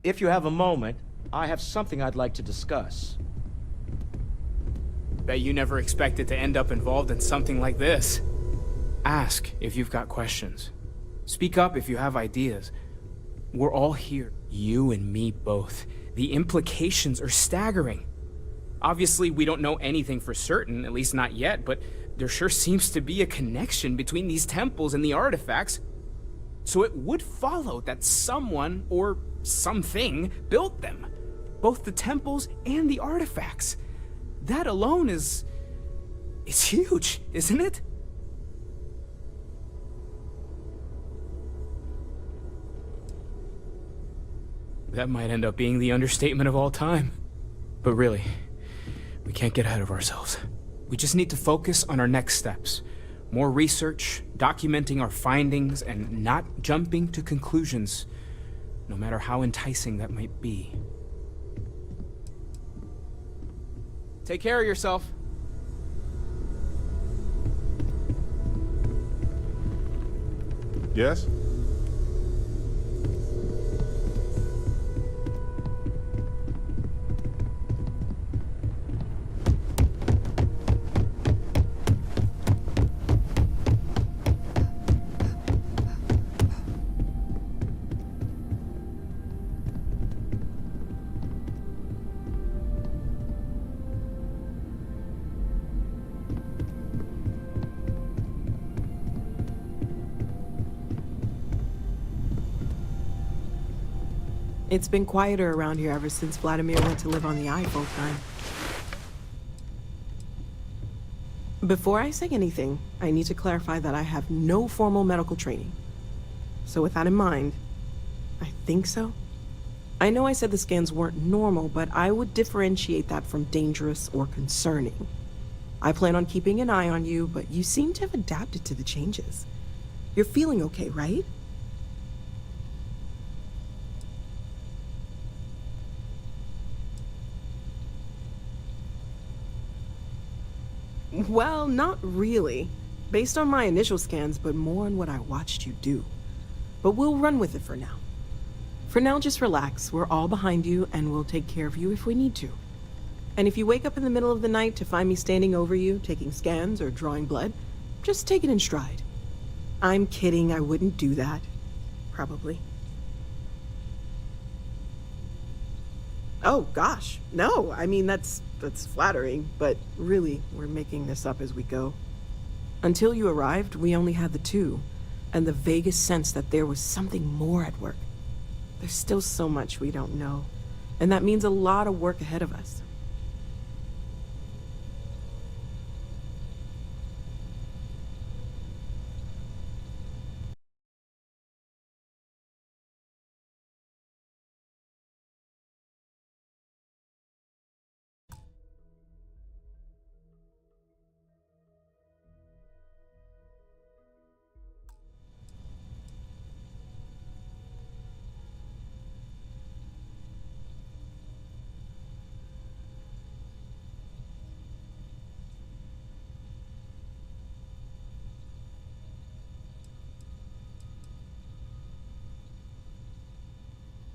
If you have a moment, I have something I'd like to discuss. Bet you never expected to end up involved in something like this. Ask if you've got questions. Speak up if you have ideas. We're all here, you and me both. The implications are staggering. Obviously, we don't know anything for certain, at least not yet, but there sure seems to be a connection between these temples and the artifacts. So it would follow that someone, or something, built them. Both the temples and the artifacts. That alone is huge, isn't it? That might end up being the understatement of all time. But really, we can't get ahead of ourselves. We just need to focus on our next steps. More research, documenting our findings, and not jumping to conclusions, no matter how enticing that might be. Take care of yourself. Yes? It's been quieter around here ever since Vladimir went to live on the eye full time. Before I say anything, I need to clarify that I have no formal medical training. So with that in mind, I think so. I know I said the scans weren't normal, but I would differentiate that from dangerous or concerning. I plan on keeping an eye on you, but you seem to have adapted to the changes. You're feeling okay, right? Well, not really. Based on my initial scans, but more on what I watched you do. But we'll run with it for now. For now, just relax. We're all behind you, and we'll take care of you if we need to. And if you wake up in the middle of the night to find me standing over you, taking scans or drawing blood, just take it in stride. I'm kidding, I wouldn't do that. Probably. Oh, gosh. No, I mean, that's flattering, but really, we're making this up as we go. Until you arrived, we only had the two, and the vaguest sense that there was something more at work. There's still so much we don't know, and that means a lot of work ahead of us.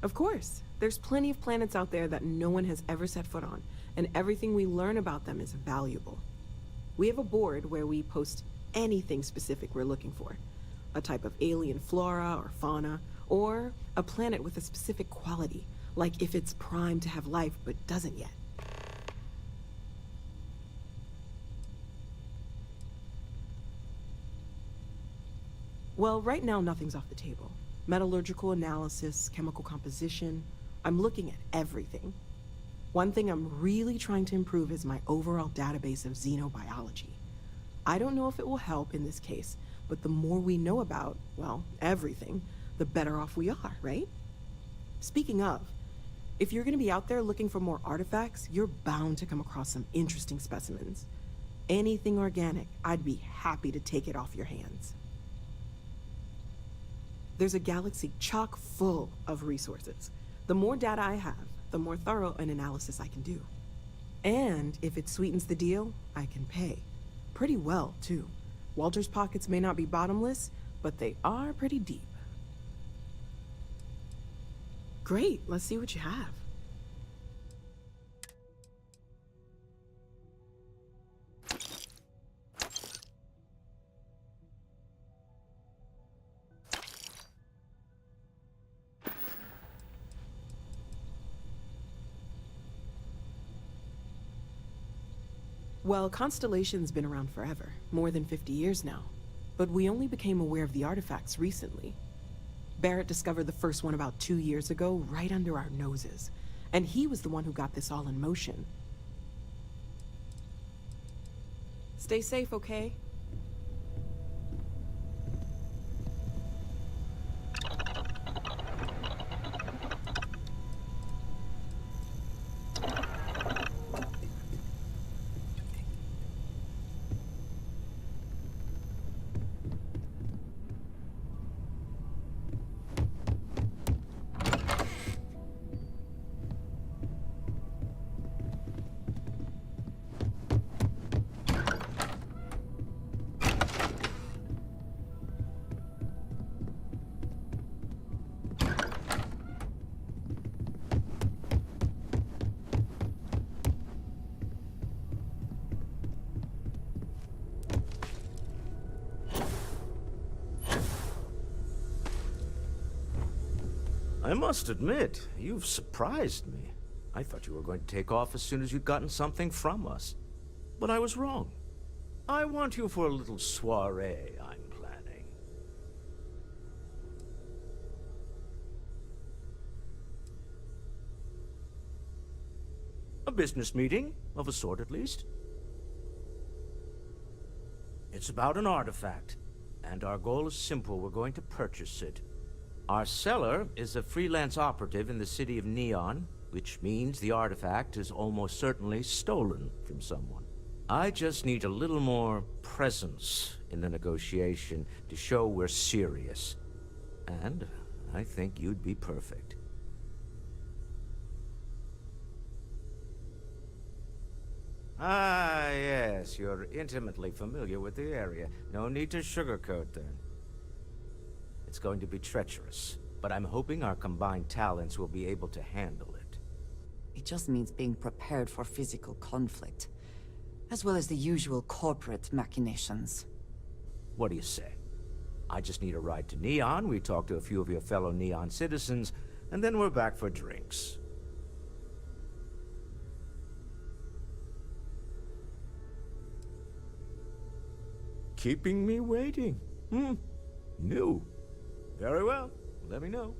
Of course. There's plenty of planets out there that no one has ever set foot on, and everything we learn about them is valuable. We have a board where we post anything specific we're looking for. A type of alien flora or fauna, or a planet with a specific quality, like if it's primed to have life but doesn't yet. Well, right now nothing's off the table. Metallurgical analysis, chemical composition. I'm looking at everything. One thing I'm really trying to improve is my overall database of xenobiology. I don't know if it will help in this case, but the more we know about, well, everything, the better off we are, right? Speaking of, if you're gonna be out there looking for more artifacts, you're bound to come across some interesting specimens. Anything organic, I'd be happy to take it off your hands. There's a galaxy chock full of resources. The more data I have, the more thorough an analysis I can do. And if it sweetens the deal, I can pay. Pretty well, too. Walter's pockets may not be bottomless, but they are pretty deep. Great, let's see what you have. Well, Constellation's been around forever, more than 50 years now. But we only became aware of the artifacts recently. Barrett discovered the first one about 2 years ago, right under our noses. And he was the one who got this all in motion. Stay safe, okay? I must admit, you've surprised me. I thought you were going to take off as soon as you'd gotten something from us. But I was wrong. I want you for a little soiree I'm planning. A business meeting, of a sort at least. It's about an artifact, and our goal is simple. We're going to purchase it. Our seller is a freelance operative in the city of Neon, which means the artifact is almost certainly stolen from someone. I just need a little more presence in the negotiation to show we're serious. And I think you'd be perfect. Ah, yes, you're intimately familiar with the area. No need to sugarcoat then. It's going to be treacherous, but I'm hoping our combined talents will be able to handle it. It just means being prepared for physical conflict, as well as the usual corporate machinations. What do you say? I just need a ride to Neon, we talk to a few of your fellow Neon citizens, and then we're back for drinks. Keeping me waiting? New. Very well. Let me know.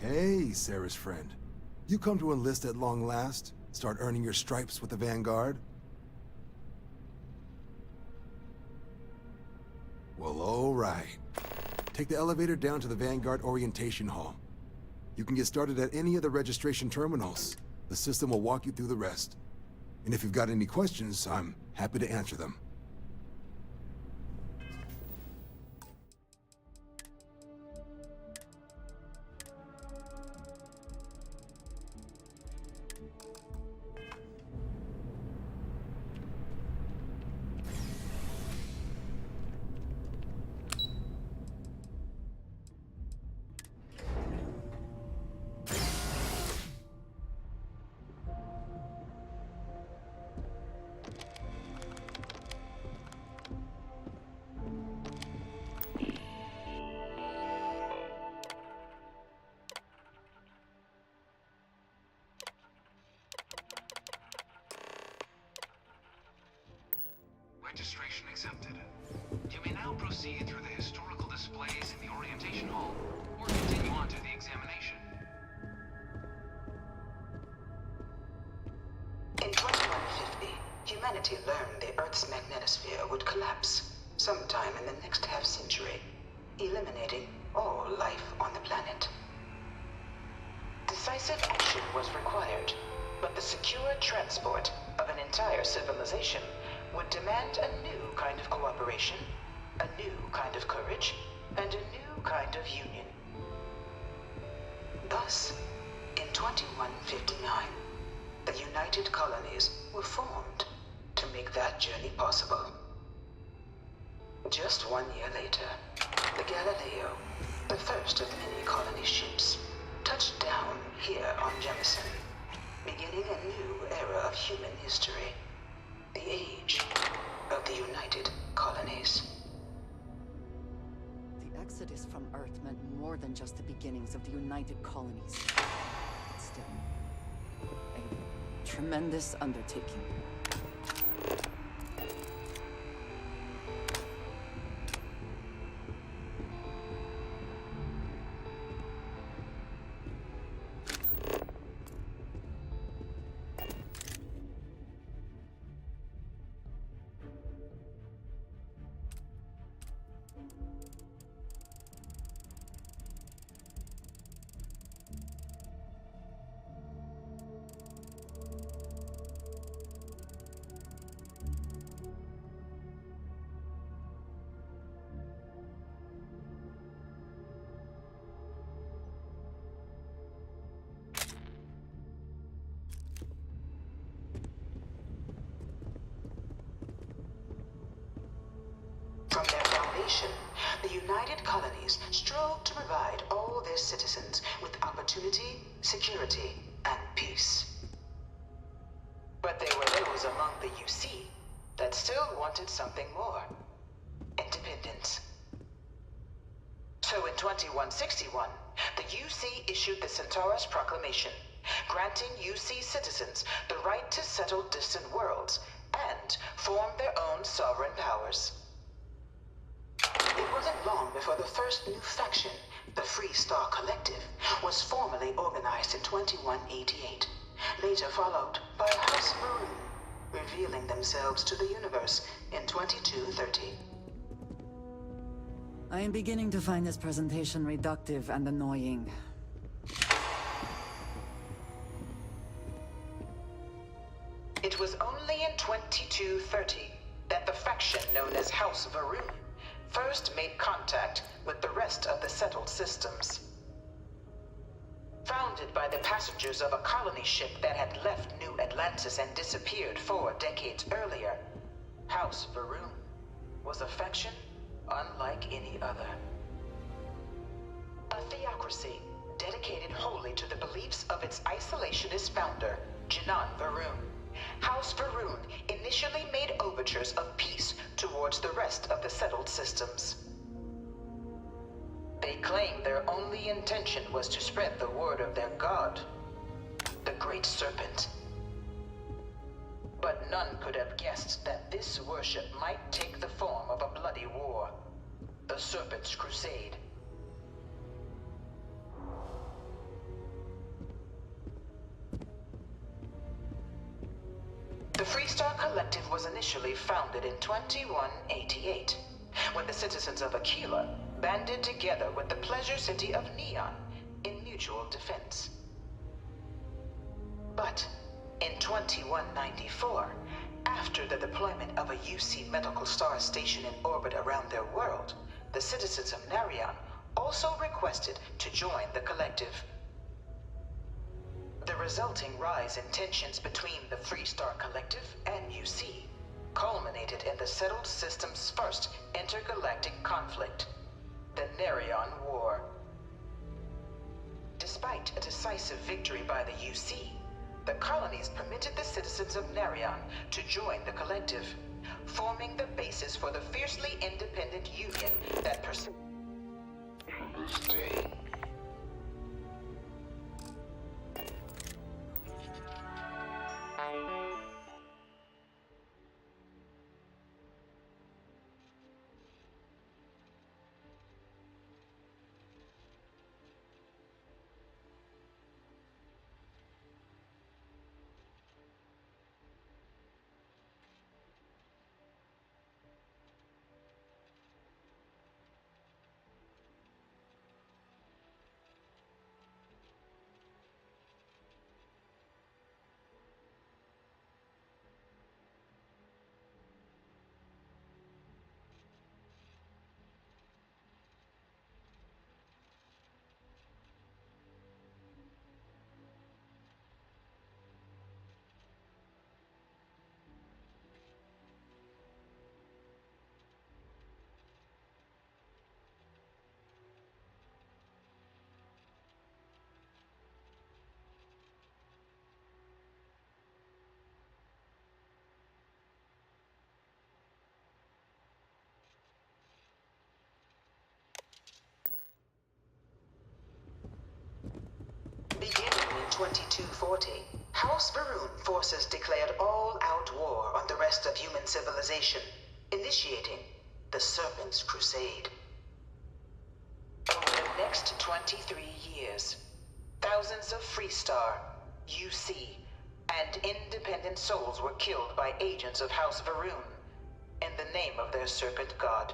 Hey, Sarah's friend. You come to enlist at long last? Start earning your stripes with the Vanguard? Well, all right. Take the elevator down to the Vanguard Orientation Hall. You can get started at any of the registration terminals. The system will walk you through the rest. And if you've got any questions, I'm happy to answer them. Registration accepted. You may now proceed through the historical displays in the orientation hall, or continue on to the examination. In 2150, humanity learned the Earth's magnetosphere would collapse sometime in the next half-century, eliminating all life on the planet. Decisive action was required, but the secure transport of an entire civilization would demand a new kind of cooperation, a new kind of courage, and a new kind of union. Thus, in 2159, the United Colonies were formed to make that journey possible. Just 1 year later, the Galileo, the first of many colony ships, touched down here on Jemison, beginning a new era of human history, the age of the United Colonies. The exodus from Earth meant more than just the beginnings of the United Colonies. But still, a tremendous undertaking. From their foundation, the United Colonies strove to provide all their citizens with opportunity, security, and peace. But there were those among the UC that still wanted something more. Independence. So in 2161, the UC issued the Centaurus Proclamation, granting UC citizens the right to settle distant worlds and form their own sovereign powers. It wasn't long before the first new faction, the Free Star Collective, was formally organized in 2188, later followed by House Maroon, revealing themselves to the universe in 2230. I am beginning to find this presentation reductive and annoying. It was only in 2230 that the faction known as House Varoon first made contact with the rest of the settled systems. Founded by the passengers of a colony ship that had left New Atlantis and disappeared 4 decades earlier, House Varoon was a faction unlike any other. A theocracy dedicated wholly to the beliefs of its isolationist founder, Janan Varoon. House Varoon initially made overtures of peace towards the rest of the settled systems. They claimed their only intention was to spread the word of their god, the Great Serpent. But none could have guessed that this worship might take the form of a bloody war, the Serpent's Crusade. The Freestar Collective was initially founded in 2188, when the citizens of Aquila banded together with the pleasure city of Neon in mutual defense. But in 2194, after the deployment of a UC medical star station in orbit around their world, the citizens of Narion also requested to join the collective. The resulting rise in tensions between the Freestar Collective and UC culminated in the settled system's first intergalactic conflict, the Narion War. Despite a decisive victory by the UC, the colonies permitted the citizens of Narion to join the collective, forming the basis for the fiercely independent union that pursued. 2240, House Varun forces declared all-out war on the rest of human civilization, initiating the Serpent's Crusade. Over the next 23 years, thousands of Freestar, UC, and independent souls were killed by agents of House Varun in the name of their serpent god.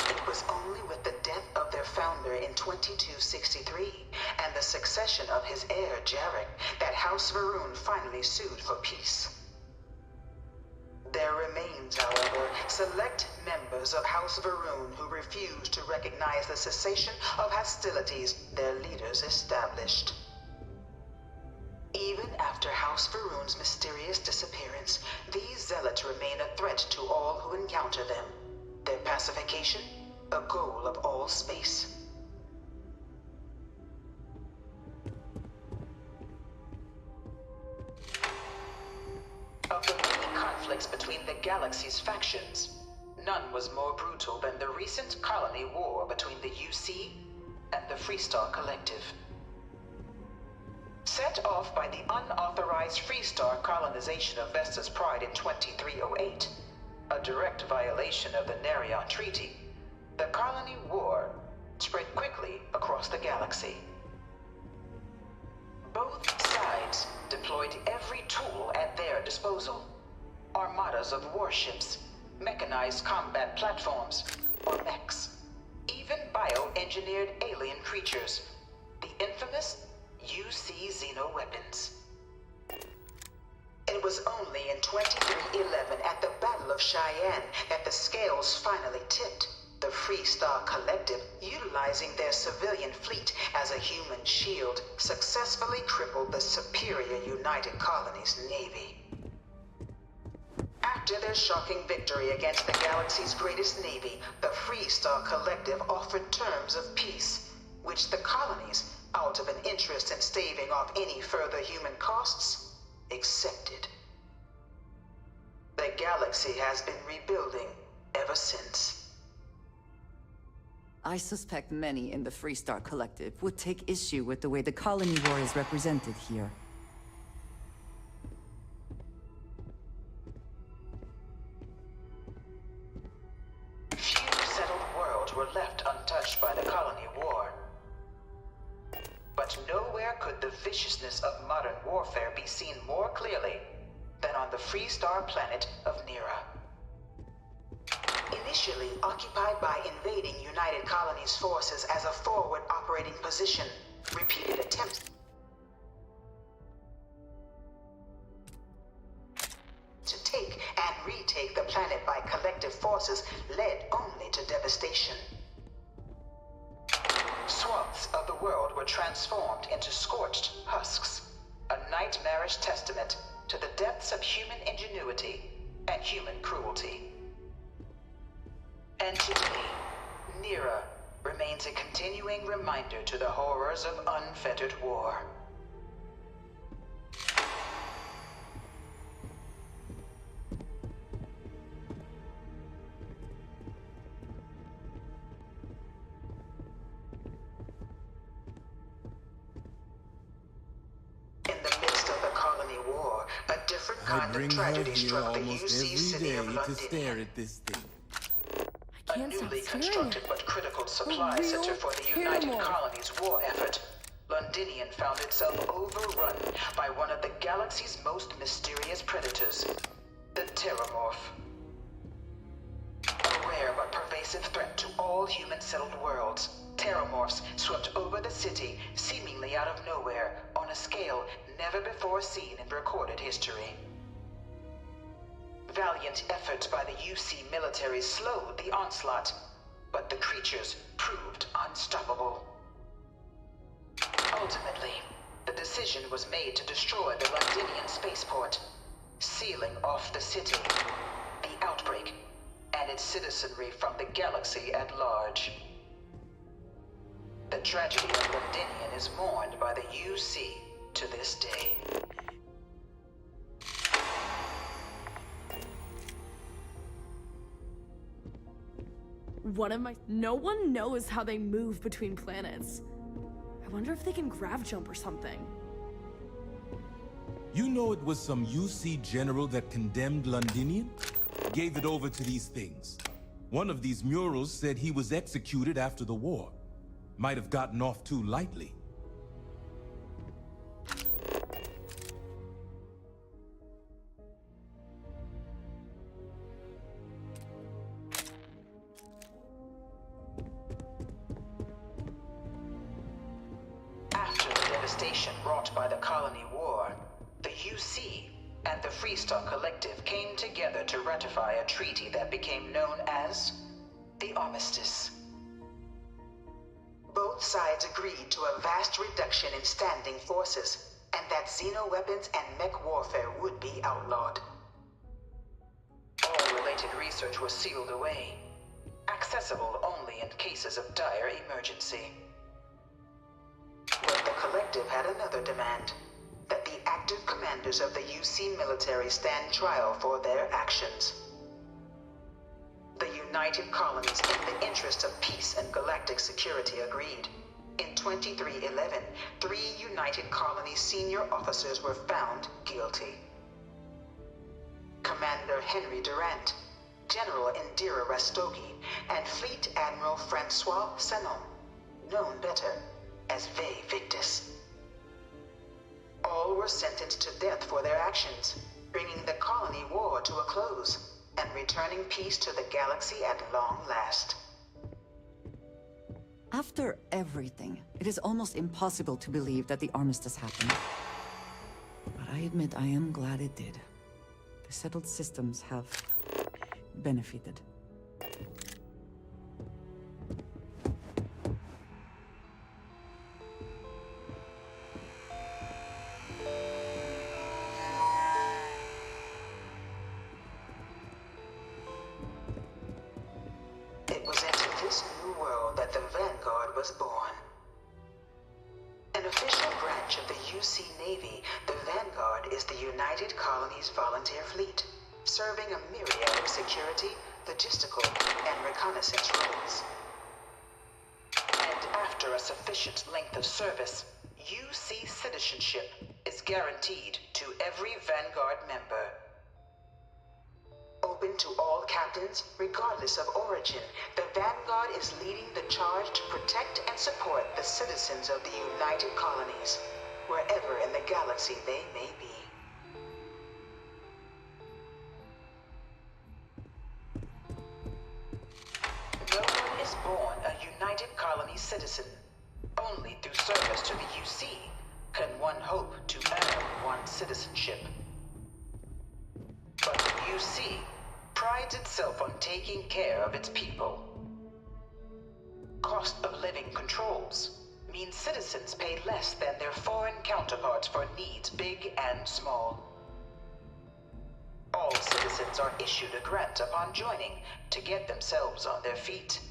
It was only with the death of their founder in 2263 and the succession of his heir Jarek that House Varun finally sued for peace. There remains, however, select members of House Varun who refuse to recognize the cessation of hostilities their leaders established. Even after House Varun's mysterious disappearance, these zealots remain a threat to all who encounter them. Their pacification, a goal of all space. Of the many conflicts between the galaxy's factions, none was more brutal than the recent colony war between the UC and the Freestar Collective. Set off by the unauthorized Freestar colonization of Vesta's Pride in 2308, a direct violation of the Nerion Treaty, the colony war spread quickly across the galaxy. Both sides deployed every tool at their disposal. Armadas of warships, mechanized combat platforms, or mechs, even bioengineered alien creatures, the infamous UC xeno-weapons. It was only in 2311 at the Battle of Cheyenne that the scales finally tipped. The Freestar Collective, utilizing their civilian fleet as a human shield, successfully crippled the superior United Colonies Navy. After their shocking victory against the galaxy's greatest navy, the Freestar Collective offered terms of peace, which the colonies, out of an interest in staving off any further human costs, accepted. The galaxy has been rebuilding ever since. I suspect many in the Freestar Collective would take issue with the way the colony war is represented here. Few settled worlds were left untouched by the colony war. But nowhere could the viciousness of modern warfare be seen more clearly than on the Freestar planet of Nera. Initially occupied by invading United Colonies forces as a forward operating position, repeated attempts to take and retake the planet by collective forces led only to devastation. Swaths of the world were transformed into scorched husks, a nightmarish testament to the depths of human ingenuity and human cruelty. And today, Nera remains a continuing reminder to the horrors of unfettered war. In the midst of the colony war, a different I kind of bring her tragedy here struck the almost UC every city day of to London. stare at this thing. A newly constructed but critical supply center for the United Colonies war effort, Londinian found itself overrun by one of the galaxy's most mysterious predators, the Terramorph. A rare but pervasive threat to all human-settled worlds, Terramorphs swept over the city, seemingly out of nowhere, on a scale never before seen in recorded history. Valiant efforts by the UC military slowed the onslaught, but the creatures proved unstoppable. Ultimately, the decision was made to destroy the Londinian spaceport, sealing off the city, the outbreak, and its citizenry from the galaxy at large. The tragedy of Londinian is mourned by the UC to this day. No one knows how they move between planets. I wonder if they can grav jump or something. You know it was some UC general that condemned Londinium? Gave it over to these things. One of these murals said he was executed after the war. Might have gotten off too lightly. After the devastation wrought by the Colony War, the UC and the Freestar Collective came together to ratify a treaty that became known as the Armistice. Both sides agreed to a vast reduction in standing forces, and that xeno-weapons and mech warfare would be outlawed. All related research was sealed away, accessible only in cases of dire emergency. But the Collective had another demand, that the active commanders of the UC military stand trial for their actions. The United Colonies, in the interest of peace and galactic security, agreed. In 2311, 3 United Colonies senior officers were found guilty. Commander Henry Durant, General Indira Rastogi, and Fleet Admiral Francois Sanon, known better as Ve Victus. All were sentenced to death for their actions, bringing the colony war to a close and returning peace to the galaxy at long last. After everything, it is almost impossible to believe that the armistice happened. But I admit I am glad it did. The settled systems have benefited. It was into this new world that the Vanguard was born. An official branch of the UC Navy, the Vanguard is the United Colonies Volunteer Fleet, serving a myriad of security, logistical, and reconnaissance roles. And after a sufficient length of service, UC citizenship is guaranteed to every Vanguard member. Open to all captains, regardless of origin, the Vanguard is leading the charge to protect and support the citizens of the United Colonies, wherever in the galaxy they may be. No one is born a United Colony citizen. Only through service to the UC can one hope to earn one's citizenship. But the UC prides itself on taking care of its people. Cost of living controls mean citizens pay less than their foreign counterparts for needs big and small. All citizens are issued a grant upon joining to get themselves on their feet.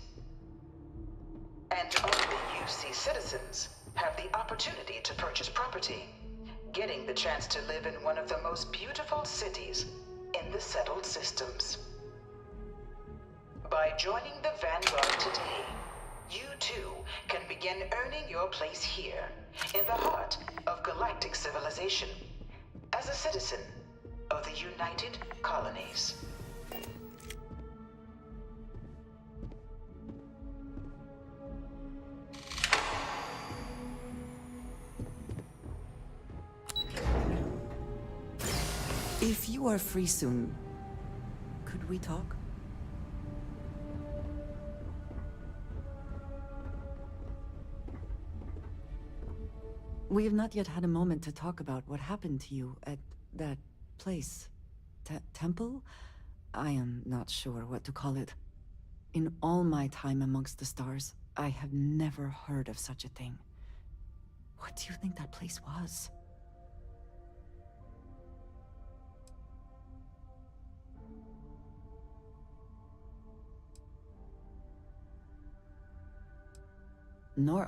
And only UC citizens have the opportunity to purchase property, getting the chance to live in one of the most beautiful cities in the settled systems. By joining the Vanguard today, you too can begin earning your place here, in the heart of galactic civilization, as a citizen of the United Colonies. If you are free soon, could we talk? We have not yet had a moment to talk about what happened to you at that place. Temple? I am not sure what to call it. In all my time amongst the stars, I have never heard of such a thing. What do you think that place was? Nor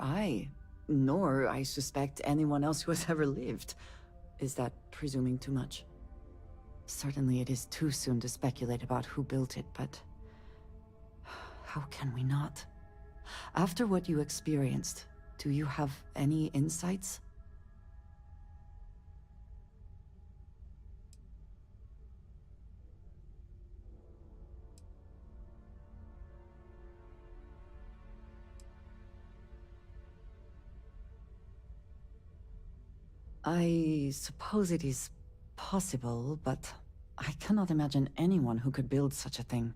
I suspect anyone else who has ever lived. Is that presuming too much? Certainly it is too soon to speculate about who built it, but how can we not? After what you experienced, Do you have any insights? I suppose it is possible, but I cannot imagine anyone who could build such a thing.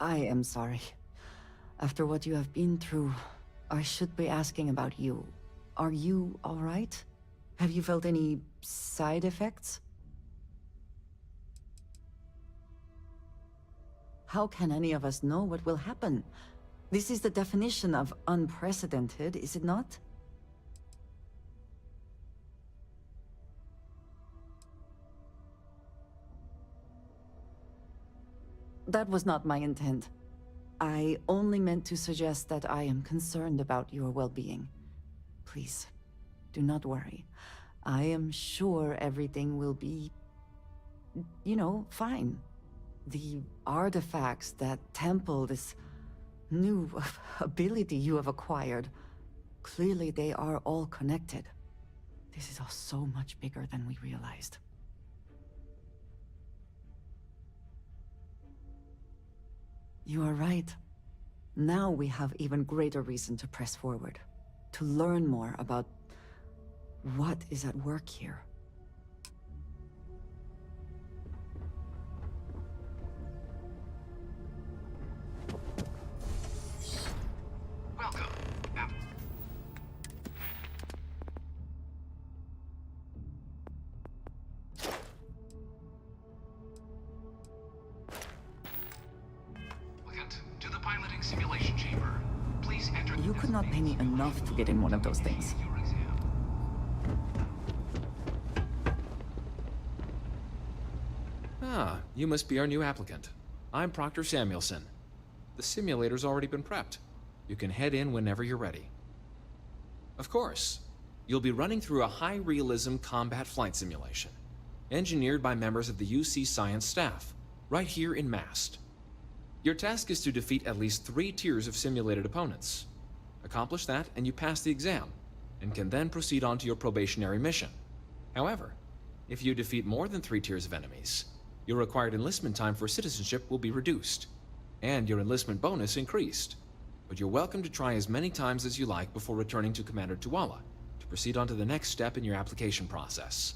I am sorry. After what you have been through, I should be asking about you. Are you all right? Have you felt any side effects? How can any of us know what will happen? This is the definition of unprecedented, is it not? That was not my intent. I only meant to suggest that I am concerned about your well-being. Please, do not worry. I am sure everything will be, you know, fine. The artifacts, that temple, this new ability you have acquired, clearly they are all connected. This is all so much bigger than we realized. You are right. Now we have even greater reason to press forward, to learn more about what is at work here. Welcome. Applicant, to the piloting simulation chamber. Please enter the You could not pay me enough to get in one of those things. your exam. Ah, you must be our new applicant. I'm Proctor Samuelson. The simulator's already been prepped. You can head in whenever you're ready. Of course, you'll be running through a high-realism combat flight simulation, engineered by members of the UC Science staff, right here in Mast. Your task is to defeat at least 3 tiers of simulated opponents. Accomplish that, and you pass the exam, and can then proceed on to your probationary mission. However, if you defeat more than 3 tiers of enemies, your required enlistment time for citizenship will be reduced, and your enlistment bonus increased. But you're welcome to try as many times as you like before returning to Commander Tuala to proceed on to the next step in your application process.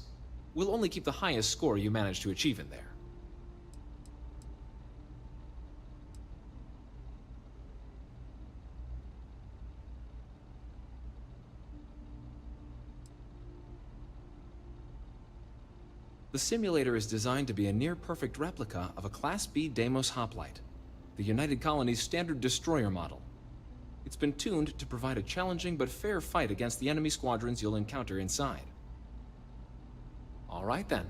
We'll only keep the highest score you manage to achieve in there. The simulator is designed to be a near-perfect replica of a Class B Deimos hoplite, the United Colony's standard destroyer model. It's been tuned to provide a challenging but fair fight against the enemy squadrons you'll encounter inside. All right then.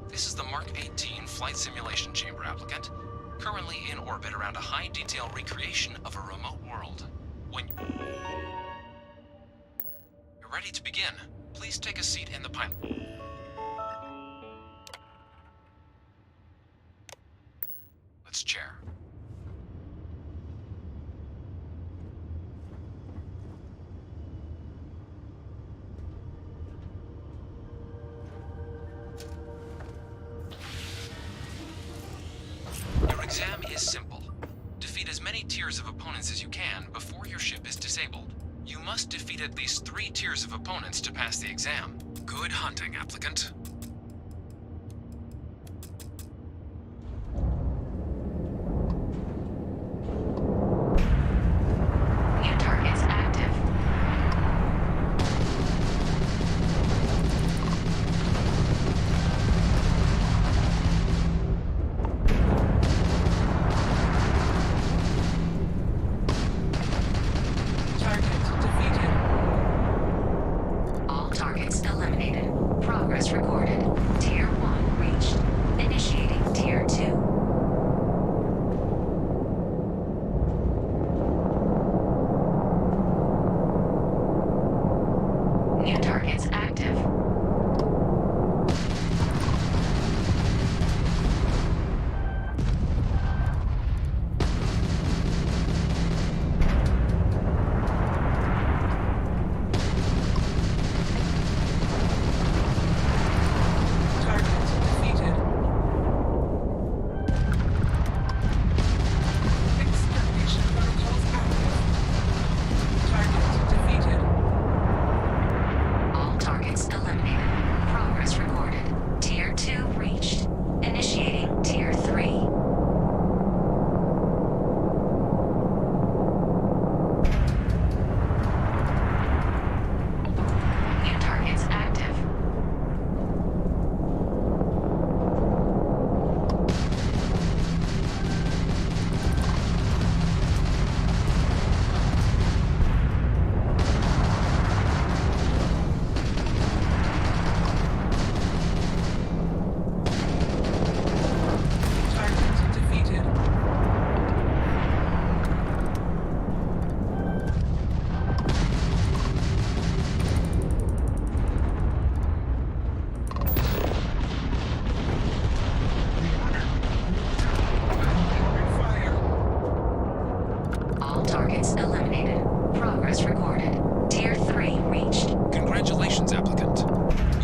This is the Mark 18 Flight Simulation Chamber applicant, currently in orbit around a high-detail recreation of a remote world. When you're ready to begin, please take a seat in the pilot. Let's chair. Your exam is simple. Defeat as many tiers of opponents as you can before your ship is disabled. You must defeat at least 3 tiers of opponents to pass the exam. Good hunting, applicant. New targets active. All targets eliminated. Progress recorded. All targets eliminated. Progress recorded. Tier 3 reached. Congratulations, applicant.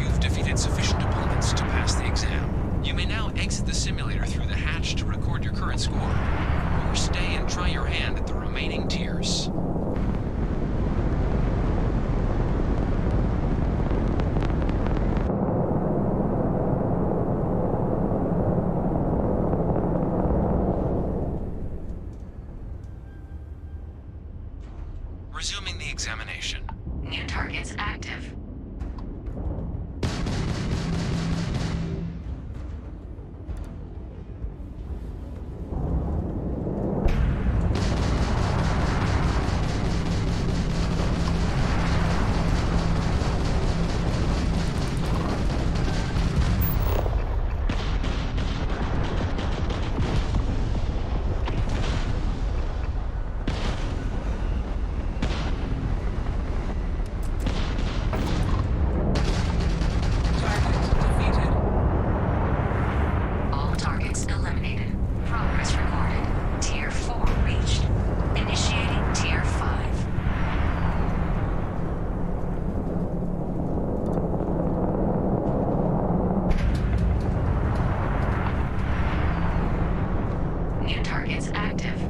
You've defeated sufficient opponents to pass the exam. You may now exit the simulator through the hatch to record your current score, or stay and try your hand at the remaining tiers. Resuming the examination. New targets active. All targets eliminated. Progress recorded. Tier 4 reached. Initiating Tier 5. New targets active.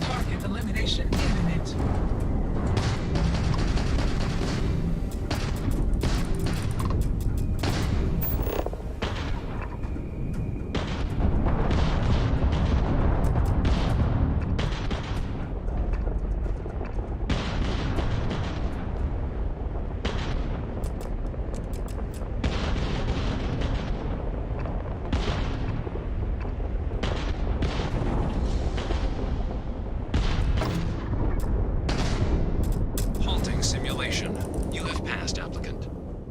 Target elimination imminent. Halting simulation. You have passed, applicant.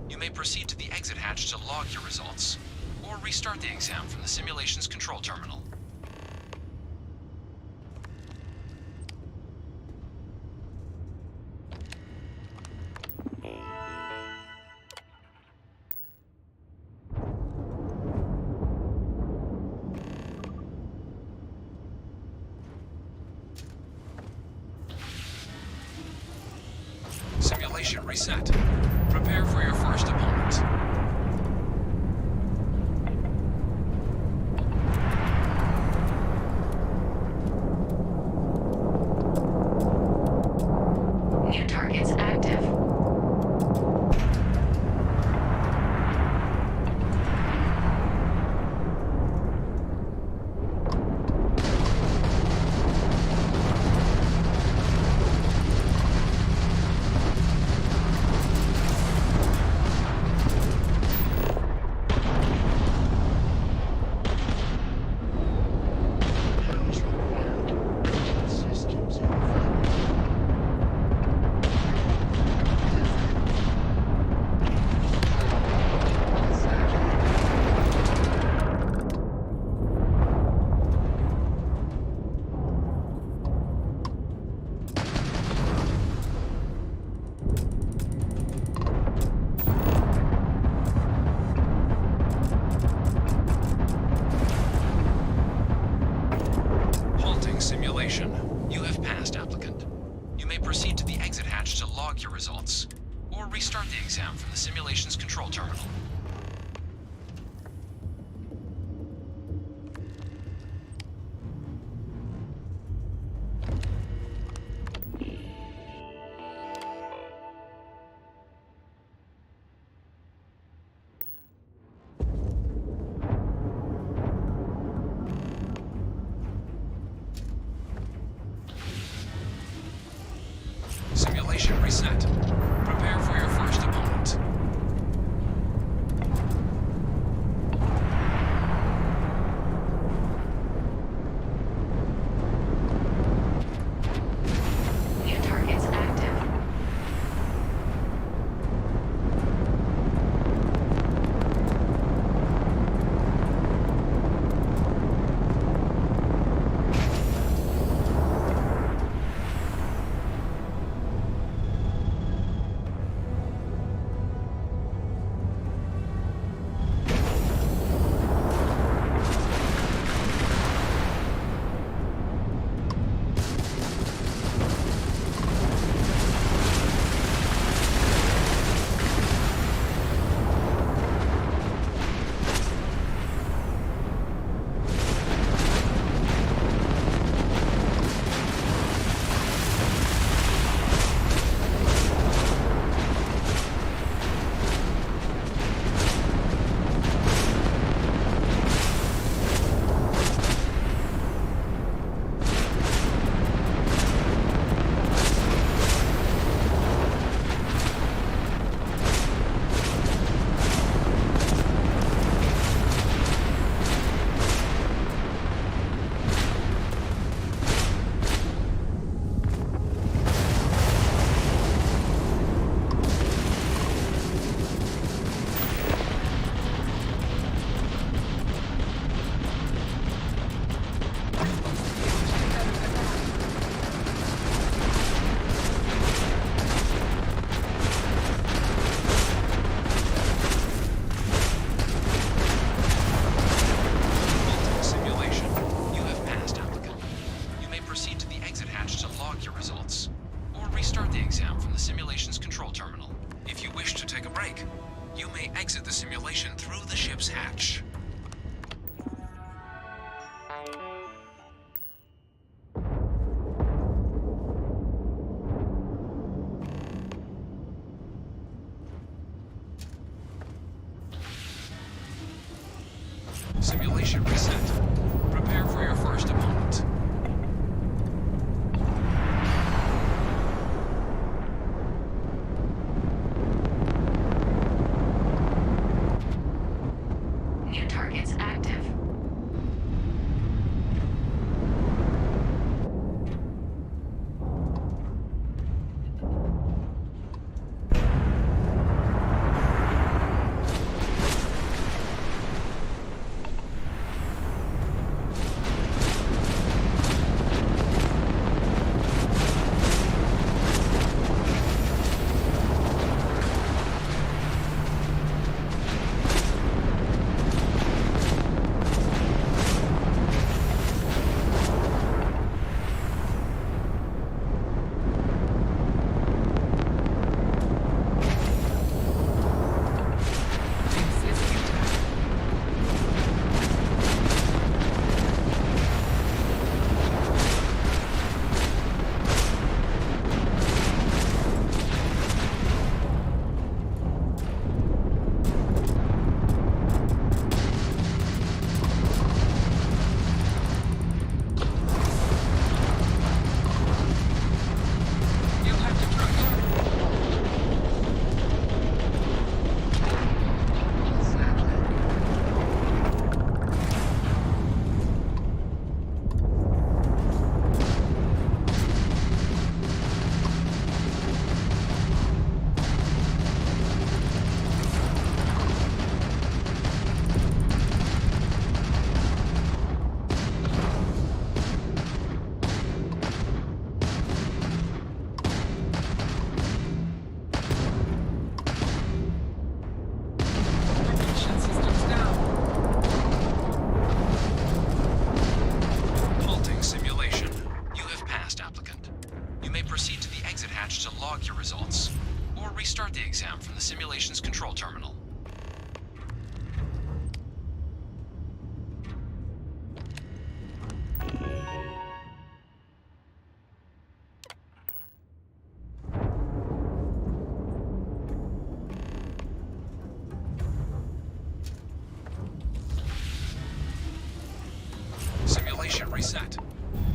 You may proceed to the exit hatch to log your results, or restart the exam from the simulation's control terminal. Simulation reset. Prepare for your first opponent. New targets active. or restart the exam from the simulation's control terminal. Simulation reset. Prepare for your first opponent. New targets active. Simulation. You have passed, applicant. You may proceed to the exit hatch to log your results, or restart the exam from the simulation's control terminal. If you wish to take a break, you may exit the simulation through the ship's hatch. Simulation reset. Prepare for your first opponent. New targets active. restart the exam from the simulation's control terminal. Simulation reset.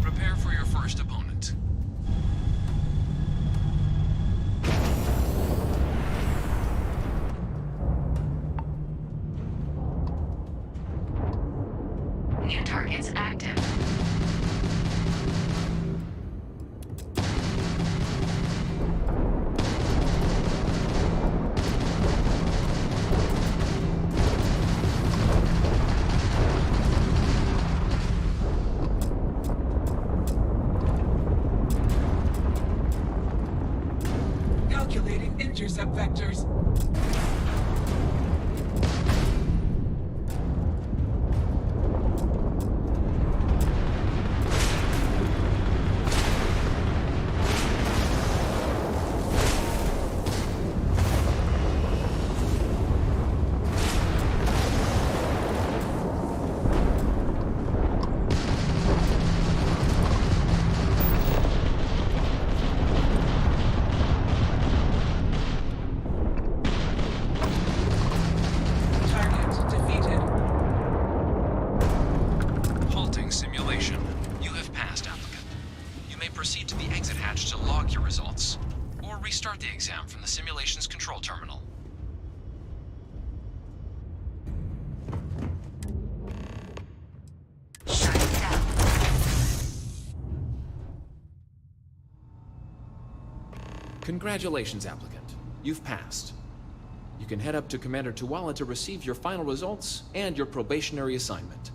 Prepare for your first opponent. New targets active. Calculating intercept vectors. Target defeated. Halting simulation. You have passed, applicant. You may proceed to the exit hatch to log your results, or restart the exam from the simulation's control terminal. Shutting down. Congratulations, applicant. You've passed. You can head up to Commander Tuwala to receive your final results and your probationary assignment.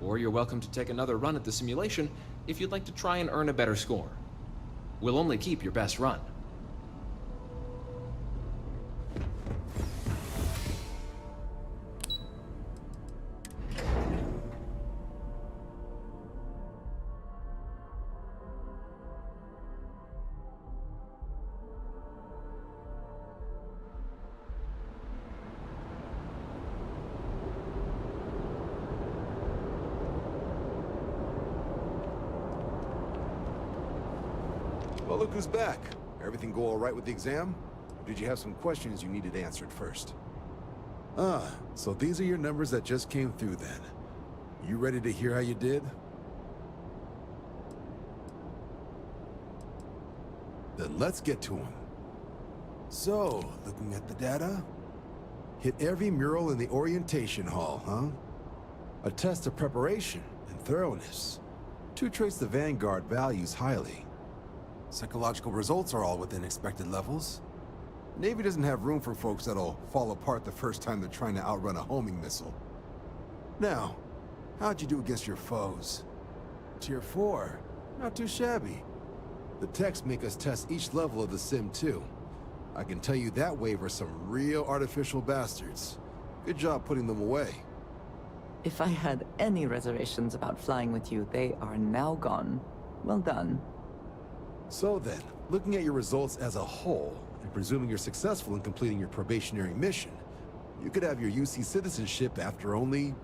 Or you're welcome to take another run at the simulation if you'd like to try and earn a better score. We'll only keep your best run. Well, look who's back. Everything go all right with the exam? Or did you have some questions you needed answered first? So these are your numbers that just came through then. You ready to hear how you did? Then let's get to them. So, looking at the data, hit every mural in the orientation hall, huh? A test of preparation and thoroughness. Two traits the Vanguard values highly. Psychological results are all within expected levels. Navy doesn't have room for folks that'll fall apart the first time they're trying to outrun a homing missile. Now, how'd you do against your foes? Tier 4, not too shabby. The techs make us test each level of the sim too. I can tell you that wave are some real artificial bastards. Good job putting them away. If I had any reservations about flying with you, they are now gone. Well done. So then, looking at your results as a whole, and presuming you're successful in completing your probationary mission, you could have your UC citizenship after only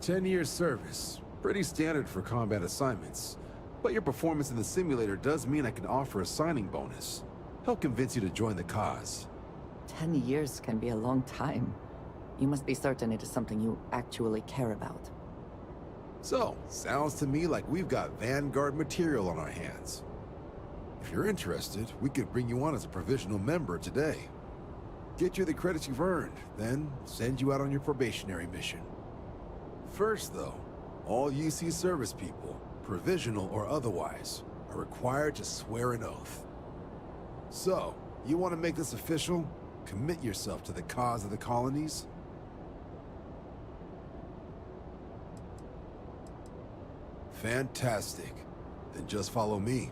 10 years service. Pretty standard for combat assignments. But your performance in the simulator does mean I can offer a signing bonus. Help convince you to join the cause. 10 years can be a long time. You must be certain it is something you actually care about. So, sounds to me like we've got Vanguard material on our hands. If you're interested, we could bring you on as a provisional member today. Get you the credits you've earned, then send you out on your probationary mission. First, though, all UC service people, provisional or otherwise, are required to swear an oath. So, you want to make this official? Commit yourself to the cause of the colonies? Fantastic. Then just follow me.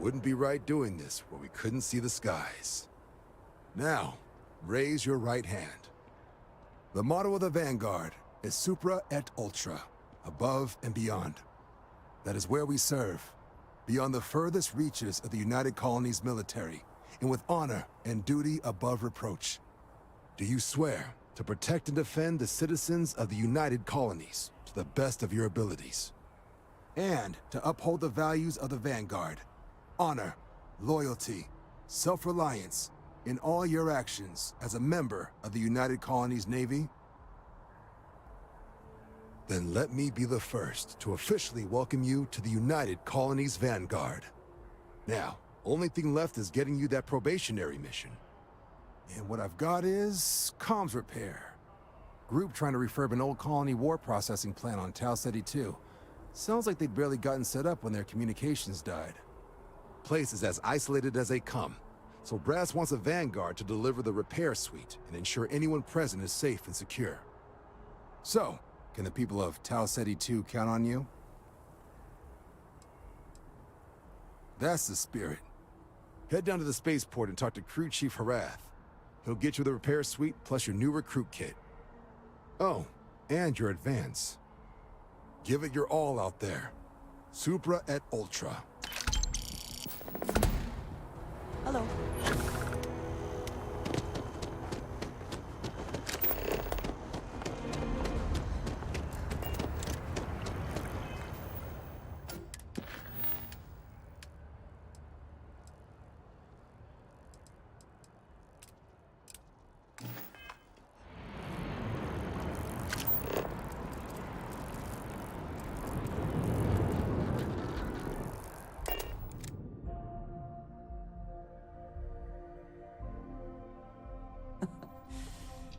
wouldn't be right doing this where we couldn't see the skies. Now, raise your right hand. The motto of the Vanguard is Supra et Ultra, above and beyond. That is where we serve, beyond the furthest reaches of the United Colonies military, and with honor and duty above reproach. Do you swear to protect and defend the citizens of the United Colonies to the best of your abilities? And to uphold the values of the Vanguard, honor, loyalty, self-reliance, in all your actions as a member of the United Colonies Navy? Then let me be the first to officially welcome you to the United Colonies Vanguard. Now, only thing left is getting you that probationary mission. And what I've got is comms repair. Group trying to refurb an old colony war processing plant on Tau Ceti 2. Sounds like they'd barely gotten set up when their communications died. Place is as isolated as they come, so Brass wants a Vanguard to deliver the repair suite and ensure anyone present is safe and secure. So, can the people of Tau Ceti 2 count on you? That's the spirit. Head down to the spaceport and talk to Crew Chief Harath. He'll get you the repair suite plus your new recruit kit. Oh, and your advance. Give it your all out there. Supra et Ultra. Hello.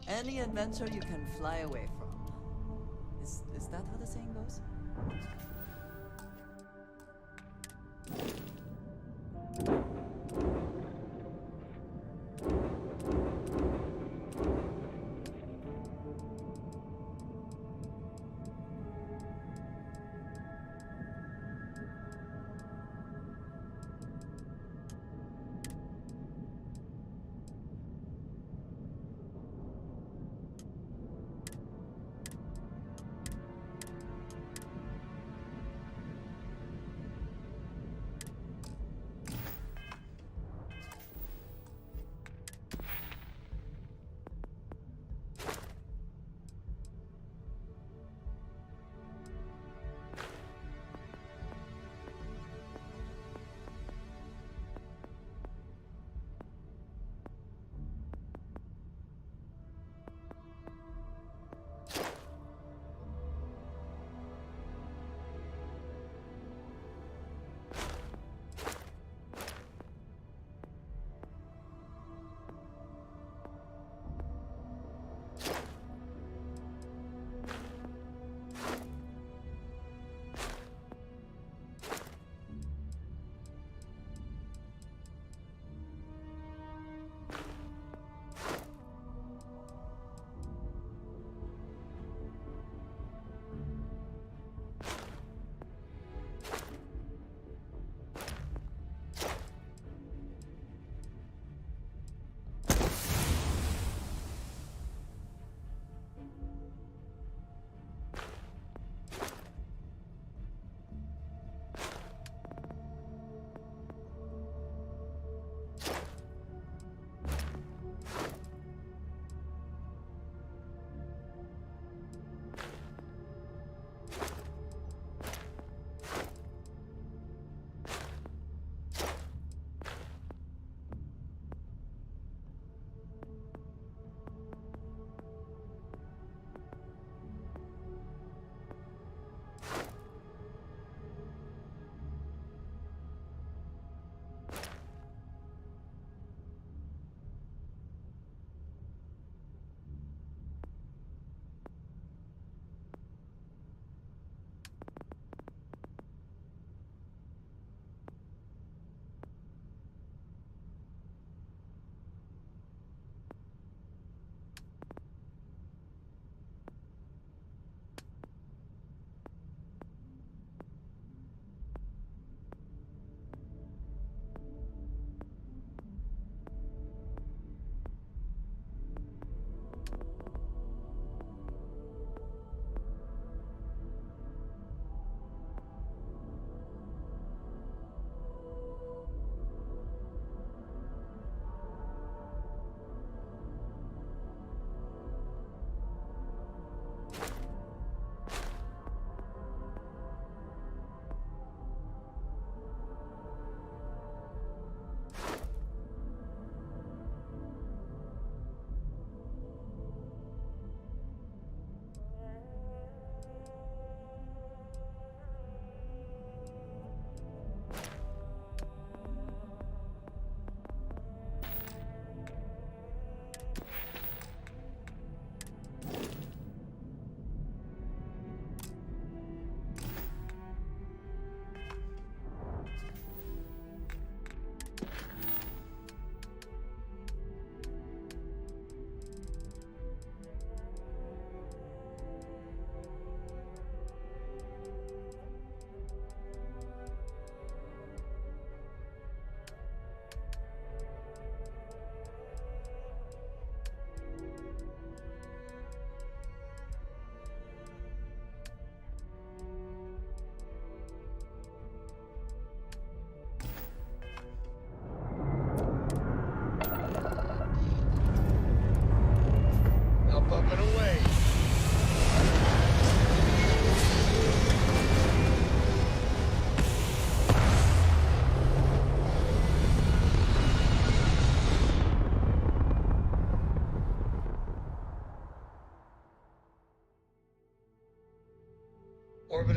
Any adventure you can fly away from. Is that how the saying goes?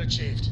achieved.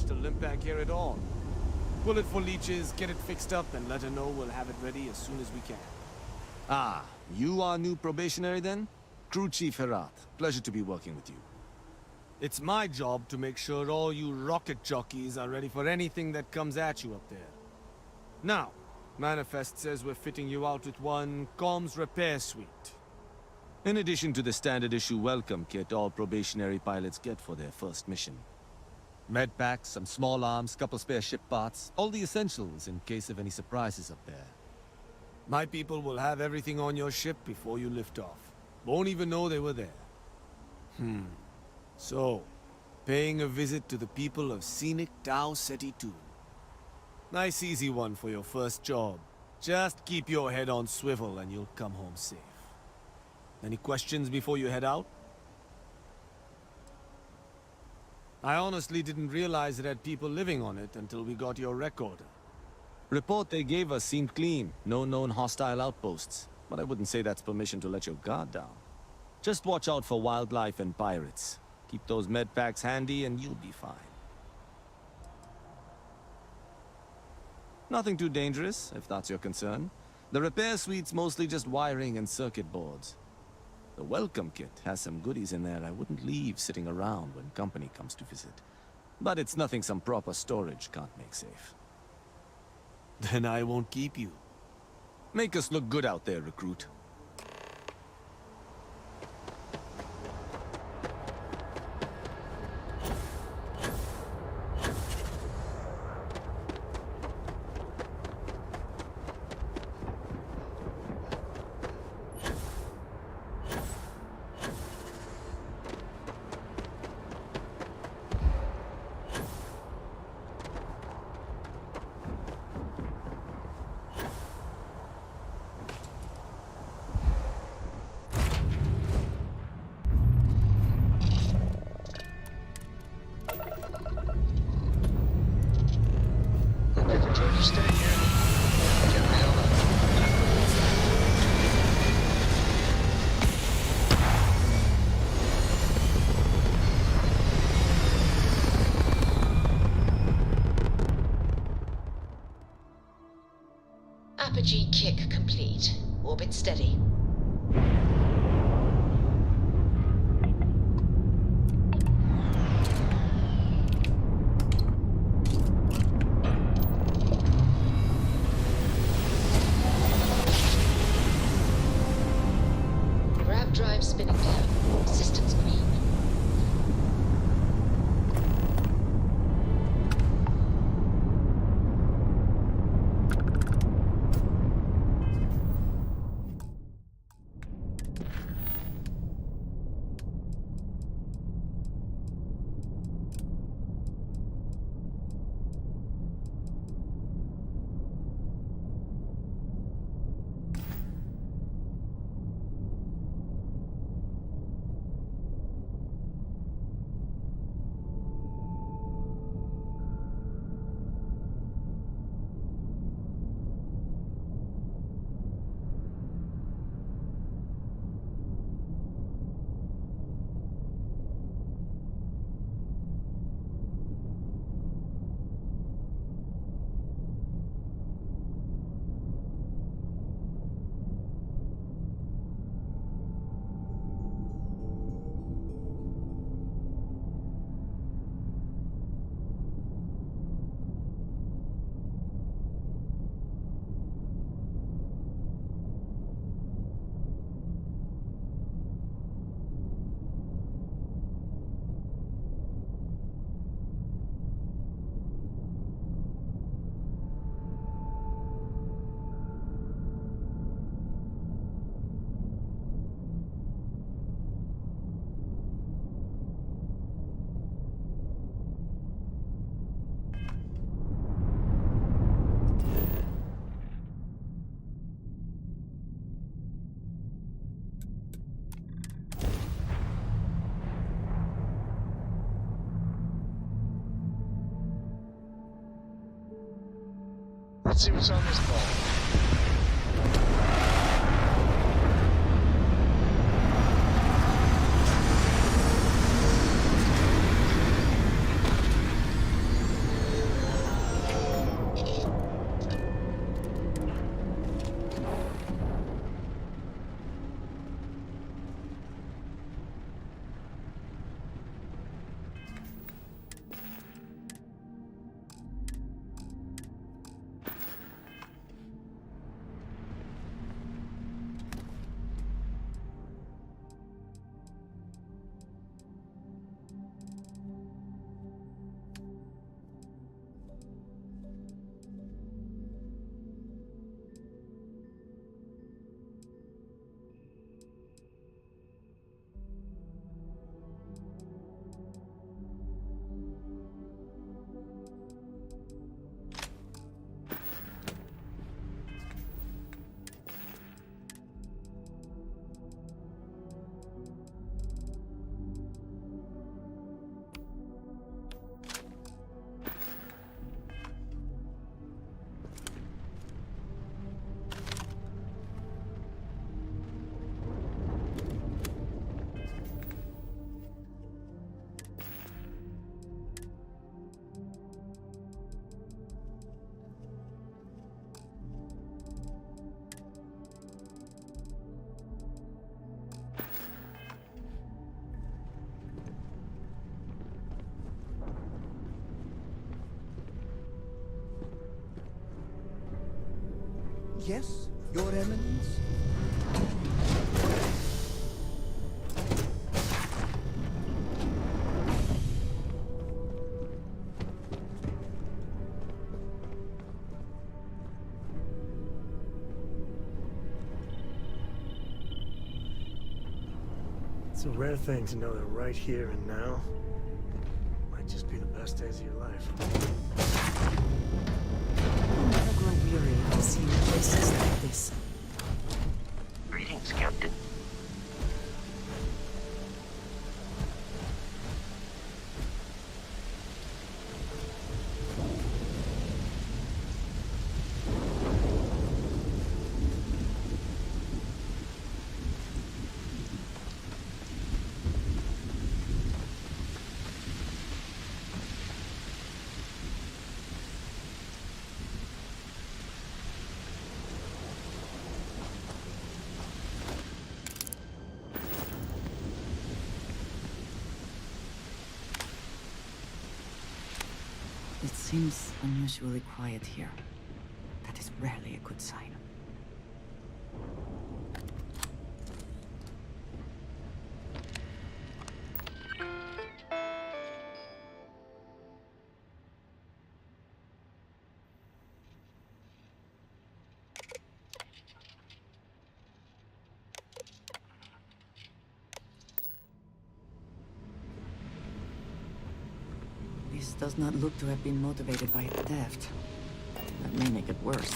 To limp back here at all. Pull it for leeches, get it fixed up, and let her know we'll have it ready as soon as we can. Ah, you are new probationary then? Crew Chief Herat. Pleasure to be working with you. It's my job to make sure all you rocket jockeys are ready for anything that comes at you up there. Now, Manifest says we're fitting you out with one comms repair suite. In addition to the standard issue welcome kit all probationary pilots get for their first mission. Med packs, some small arms, couple spare ship parts, all the essentials in case of any surprises up there. My people will have everything on your ship before you lift off. Won't even know they were there. So, paying a visit to the people of scenic Tau Ceti 2. Nice easy one for your first job. Just keep your head on swivel and you'll come home safe. Any questions before you head out? I honestly didn't realize it had people living on it until we got your recorder. Report they gave us seemed clean. No known hostile outposts. But I wouldn't say that's permission to let your guard down. Just watch out for wildlife and pirates. Keep those med packs handy and you'll be fine. Nothing too dangerous, if that's your concern. The repair suite's mostly just wiring and circuit boards. The welcome kit has some goodies in there I wouldn't leave sitting around when company comes to visit. But it's nothing some proper storage can't make safe. Then I won't keep you. Make us look good out there, recruit. Check complete. Orbit steady. Grav drive spinning down. Systems green. Let's see what's on this ball. Yes, Your Eminence? It's a rare thing to know that right here and now might just be the best days of your life. I'll never grow weary of seeing places like this. Greetings, Captain. Seems unusually quiet here. That is rarely a good sign. This does not look to have been motivated by theft. That may make it worse.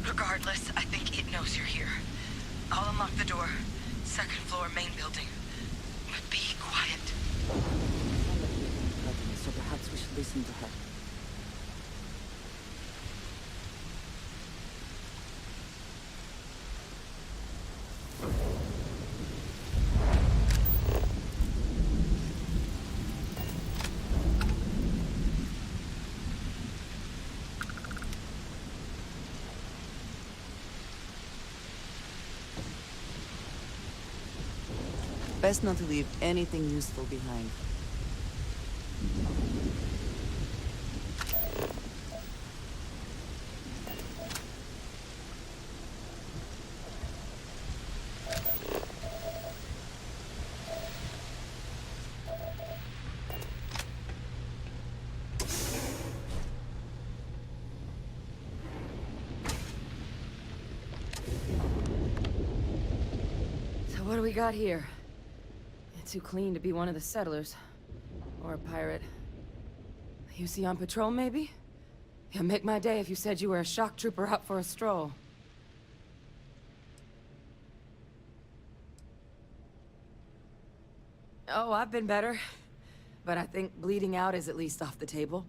Regardless, I think it knows you're here. I'll unlock the door. Second floor, main building. But be quiet. So perhaps we should listen to her. Best not to leave anything useful behind. So what do we got here? Too clean to be one of the settlers. Or a pirate. You see on patrol, maybe? It'd make my day if you said you were a shock trooper out for a stroll. Oh, I've been better. But I think bleeding out is at least off the table.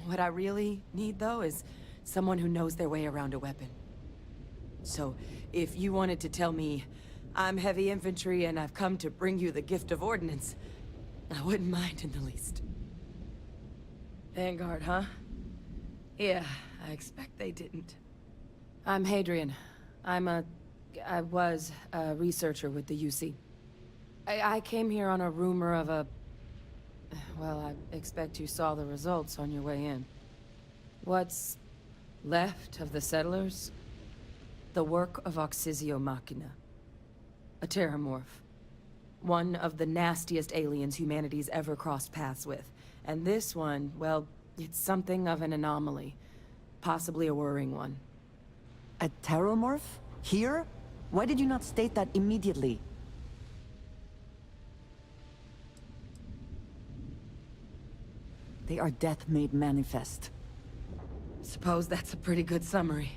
What I really need, though, is someone who knows their way around a weapon. So, if you wanted to tell me, I'm heavy infantry and I've come to bring you the gift of ordnance, I wouldn't mind in the least. Vanguard, huh? Yeah, I expect they didn't. I'm Hadrian. I was a researcher with the UC. I came here on a rumor of a... Well, I expect you saw the results on your way in. What's left of the settlers? The work of Oxysio Machina. A terramorph. One of the nastiest aliens humanity's ever crossed paths with. And this one, well, it's something of an anomaly. Possibly a worrying one. A terramorph? Here? Why did you not state that immediately? They are death made manifest. Suppose that's a pretty good summary.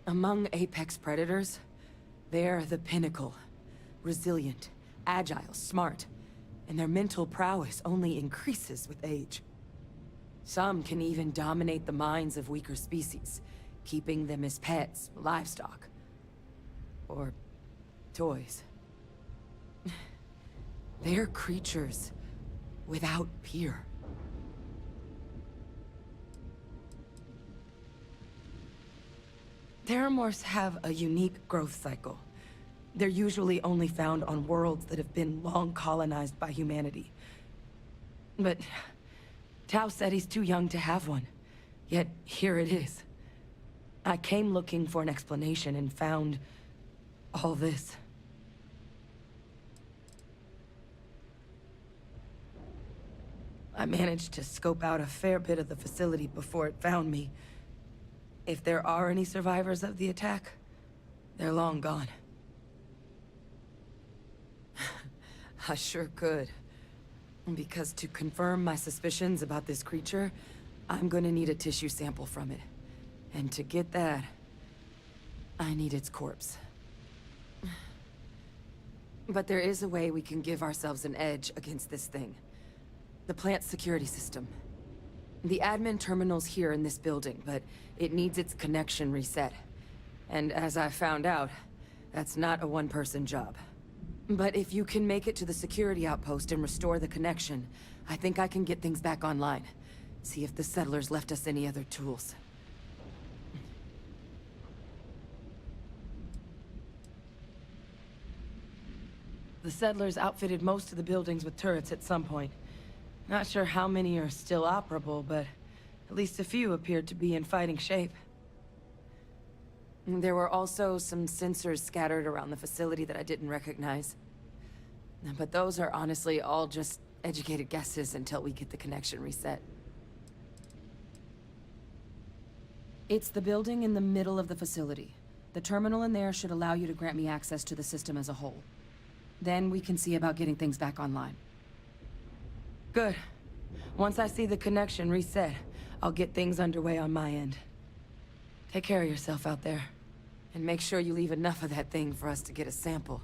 Among apex predators, they're the pinnacle. Resilient, agile, smart, and their mental prowess only increases with age. Some can even dominate the minds of weaker species, keeping them as pets, livestock, or toys. They're creatures without peer. Terramorphs have a unique growth cycle. They're usually only found on worlds that have been long colonized by humanity. But Tau said he's too young to have one. Yet here it is. I came looking for an explanation and found all this. I managed to scope out a fair bit of the facility before it found me. If there are any survivors of the attack, they're long gone. I sure could. Because to confirm my suspicions about this creature, I'm gonna need a tissue sample from it. And to get that, I need its corpse. But there is a way we can give ourselves an edge against this thing. The plant's security system. The admin terminal's here in this building, but it needs its connection reset. And as I found out, that's not a one-person job. But if you can make it to the security outpost and restore the connection, I think I can get things back online. See if the settlers left us any other tools. The settlers outfitted most of the buildings with turrets at some point. Not sure how many are still operable, but at least a few appeared to be in fighting shape. There were also some sensors scattered around the facility that I didn't recognize. But those are honestly all just educated guesses until we get the connection reset. It's the building in the middle of the facility. The terminal in there should allow you to grant me access to the system as a whole. Then we can see about getting things back online. Good. Once I see the connection reset, I'll get things underway on my end. Take care of yourself out there. And make sure you leave enough of that thing for us to get a sample.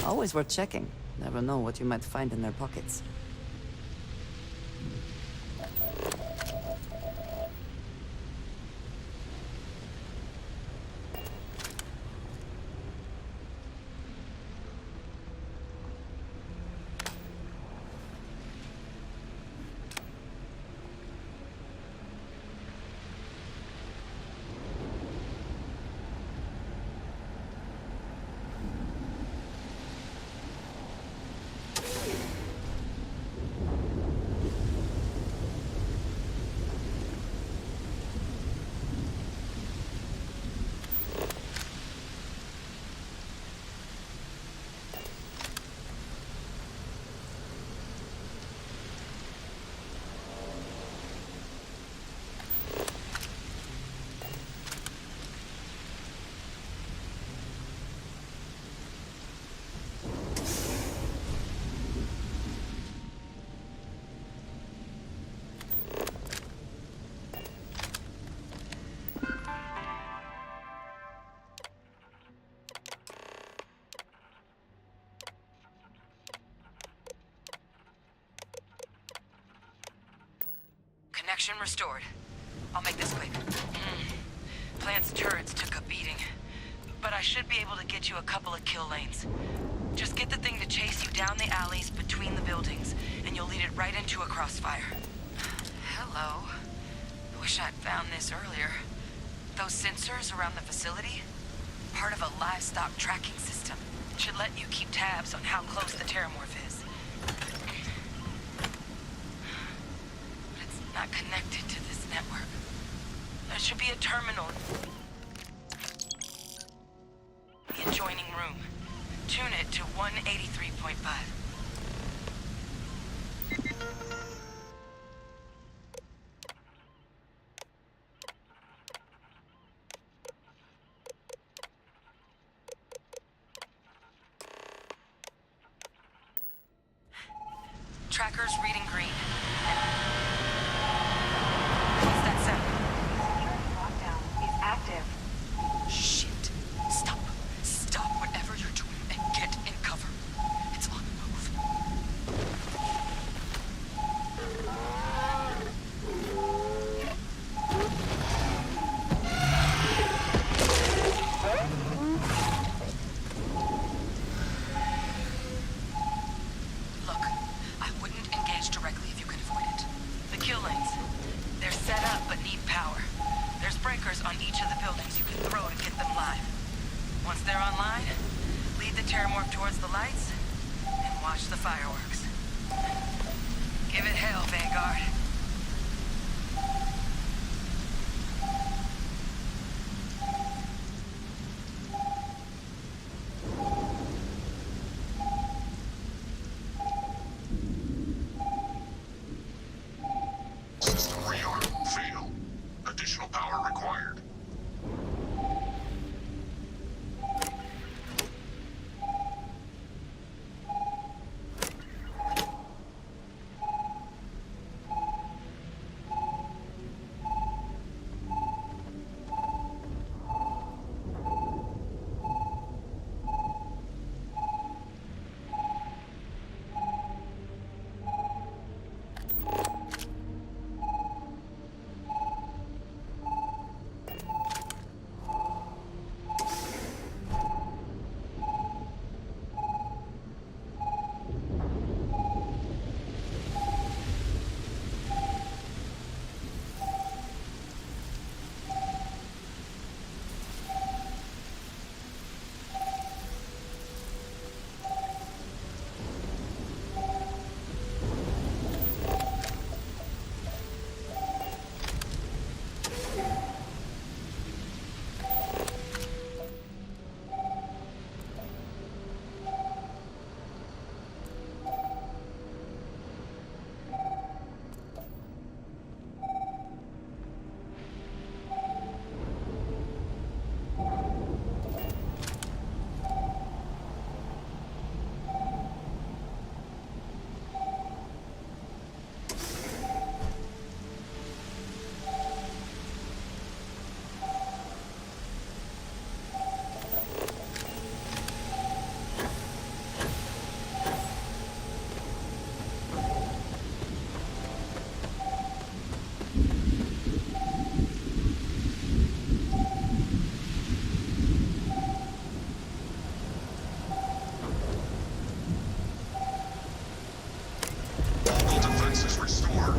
Always worth checking. Never know what you might find in their pockets. Connection restored. I'll make this quick. Plant's turrets took a beating, but I should be able to get you a couple of kill lanes. Just get the thing to chase you down the alleys between the buildings, and you'll lead it right into a crossfire. Hello. I wish I'd found this earlier. Those sensors around the facility? part of a livestock tracking system. It should let you keep tabs on how close the terramorph is. But it's not connected to this network. There should be a terminal in the adjoining room. Tune it to 183.5. Tracker's reading green. What's that sound? Lockdown is active. Shit. Stop. Stop whatever you're doing and get in cover. It's on the move. Look, I wouldn't engage directly if you can avoid it. The kill lanes, they're set up but need power. There's breakers on each of the buildings you can throw to get them live. Once they're online, lead the terramorph towards the lights and watch the fireworks. Give it hell, Vanguard. System rearm. Fail. Additional power required. All defenses restored.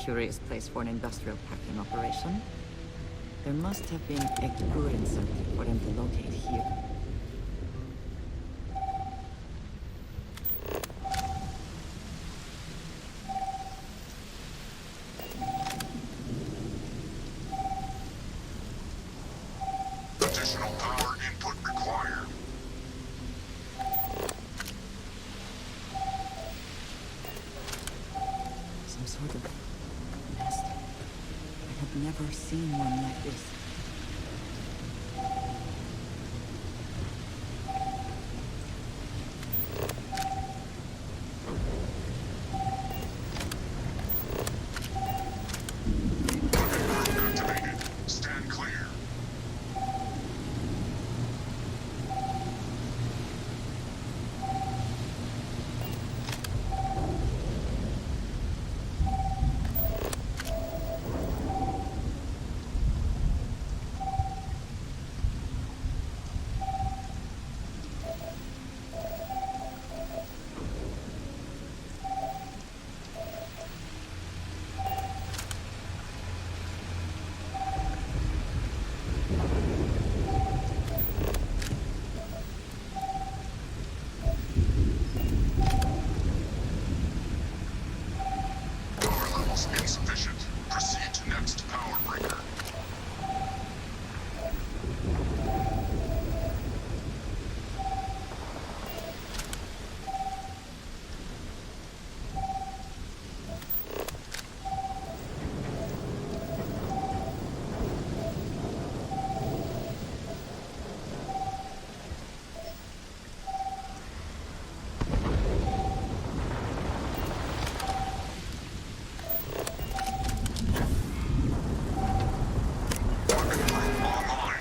Curious place for an industrial packing operation. There must have been a good incentive for them to locate here. Additional power input required. never seen one like this. Activated. Stand clear. Power levels insufficient. Proceed to next power breaker. Online.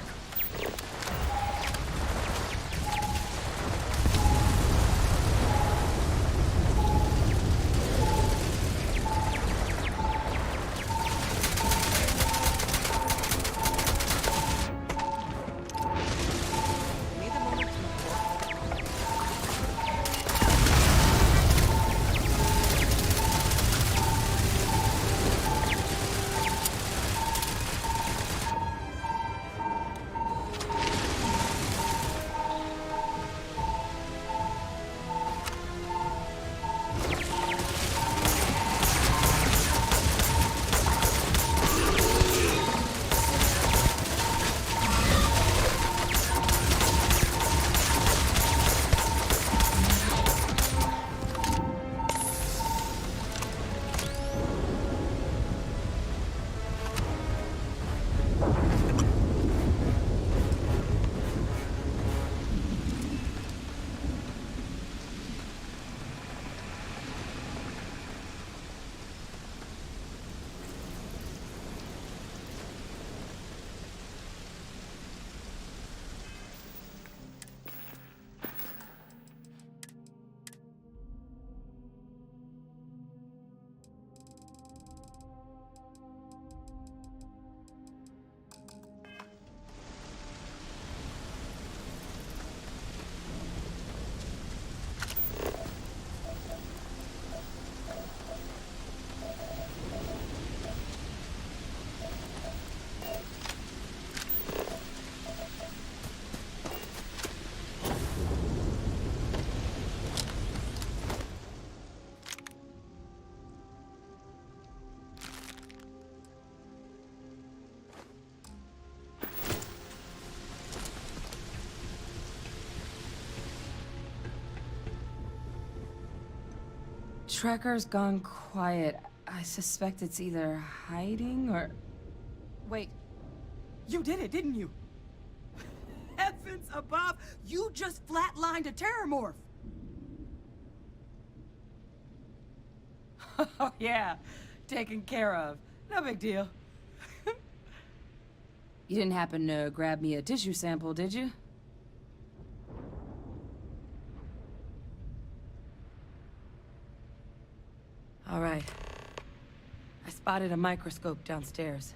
Tracker's gone quiet. I suspect it's either hiding or... Wait. You did it, didn't you? Heavens above! You just flatlined a terramorph! Oh, yeah. Taken care of. No big deal. You didn't happen to grab me a tissue sample, did you? All right. I spotted a microscope downstairs.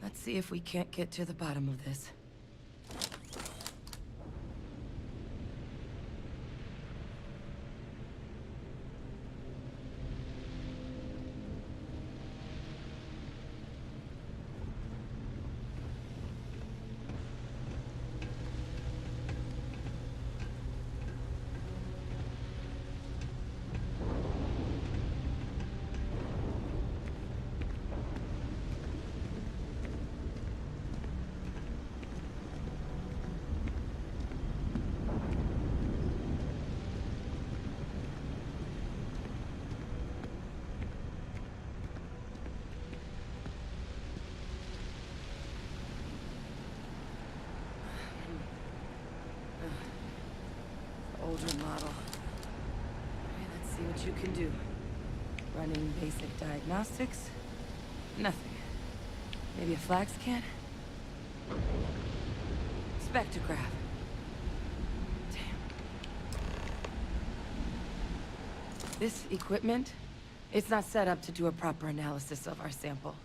Let's see if we can't get to the bottom of this. older model. Okay, let's see what you can do. Running basic diagnostics? Nothing. Maybe a flag scan? Spectrograph. Damn. This equipment, it's not set up to do a proper analysis of our sample.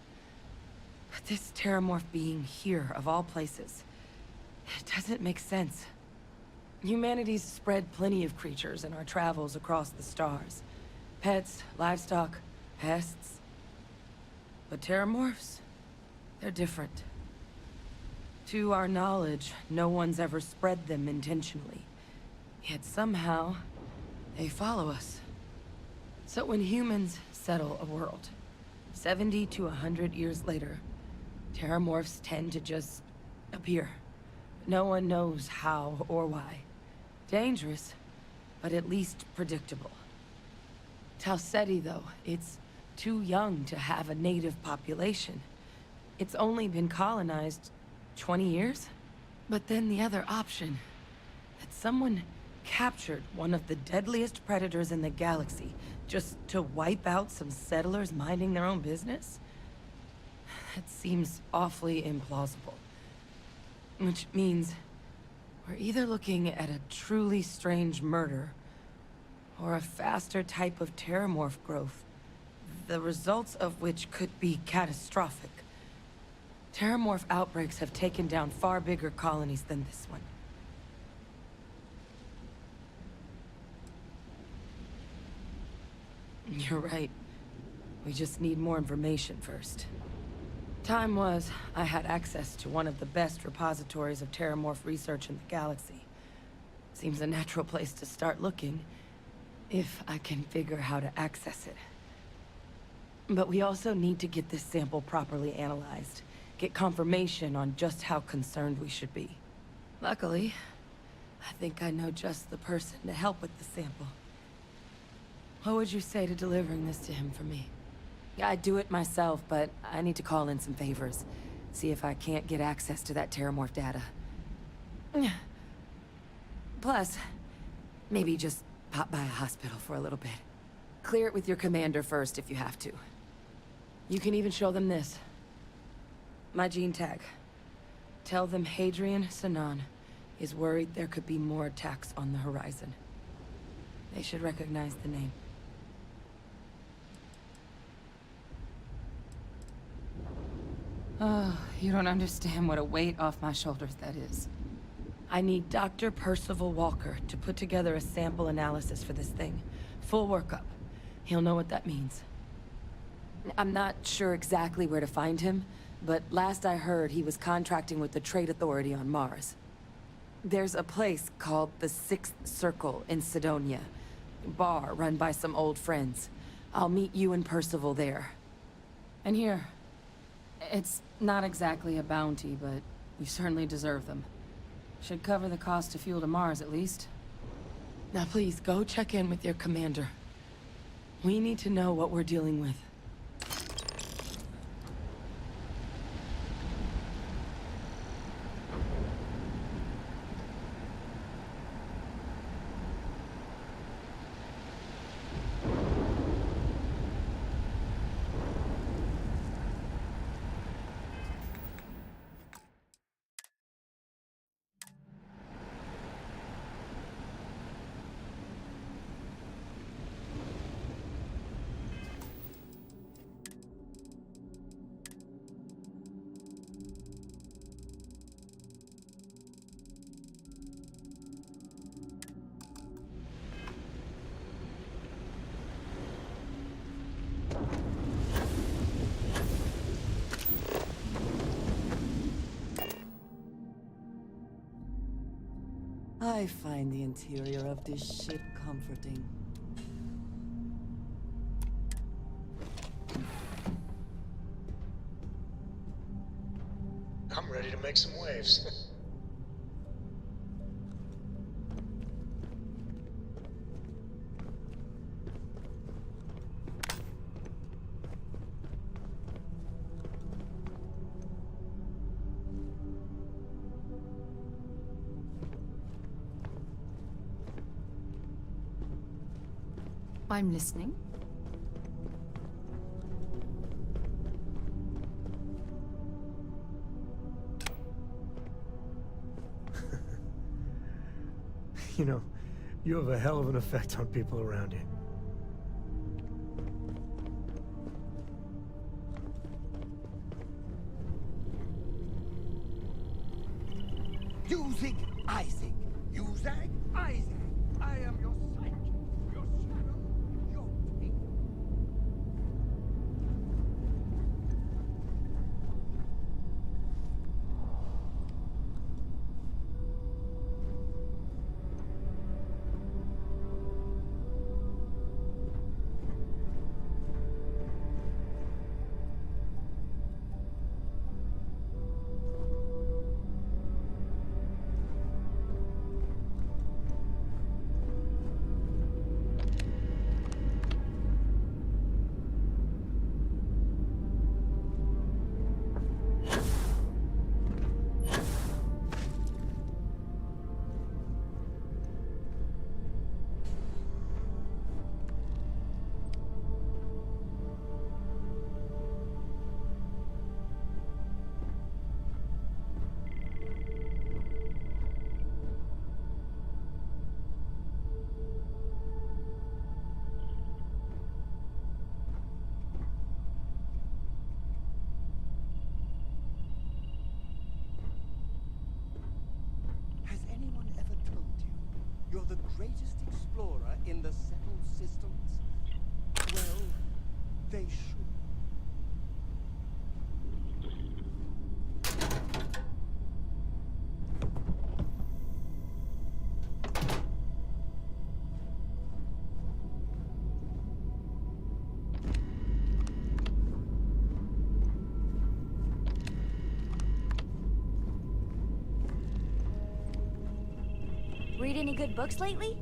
But this terramorph being here, of all places, it doesn't make sense. Humanity's spread plenty of creatures in our travels across the stars. Pets, livestock, pests. But terramorphs? They're different. To our knowledge, no one's ever spread them intentionally. Yet somehow, they follow us. So when humans settle a world, 70 to 100 years later, terramorphs tend to just appear. No one knows how or why. Dangerous, but at least predictable. Tau Ceti, though, it's too young to have a native population. It's only been colonized 20 years? But then the other option, that someone captured one of the deadliest predators in the galaxy just to wipe out some settlers minding their own business? That seems awfully implausible. Which means we're either looking at a truly strange murder or a faster type of terramorph growth, the results of which could be catastrophic. Terramorph outbreaks have taken down far bigger colonies than this one. You're right. We just need more information first. Time was, I had access to one of the best repositories of terramorph research in the galaxy. Seems a natural place to start looking, if I can figure how to access it. But we also need to get this sample properly analyzed. Get confirmation on just how concerned we should be. Luckily, I think I know just the person to help with the sample. What would you say to delivering this to him for me? Yeah, I'd do it myself, but I need to call in some favors. See if I can't get access to that terramorph data. Plus, maybe just pop by a hospital for a little bit. Clear it with your commander first if you have to. You can even show them this. My gene tag. Tell them Hadrian Sanan is worried there could be more attacks on the horizon. They should recognize the name. Oh, you don't understand what a weight off my shoulders that is. I need Dr. Percival Walker to put together a sample analysis for this thing. Full workup. He'll know what that means. I'm not sure exactly where to find him, but last I heard he was contracting with the Trade Authority on Mars. There's a place called the Sixth Circle in Sidonia. A bar run by some old friends. I'll meet you and Percival there. And here. It's not exactly a bounty, but you certainly deserve them. Should cover the cost of fuel to Mars, at least. Now please, go check in with your commander. We need to know what we're dealing with. I find the interior of this ship comforting. I'm ready to make some waves. I'm listening. You know, you have a hell of an effect on people around you. Using Isaac. Usag Isaac. I am your sight, your shadow, your pain. Has anyone ever told you you're the greatest explorer in the settled systems? Well, they should. Read any good books lately?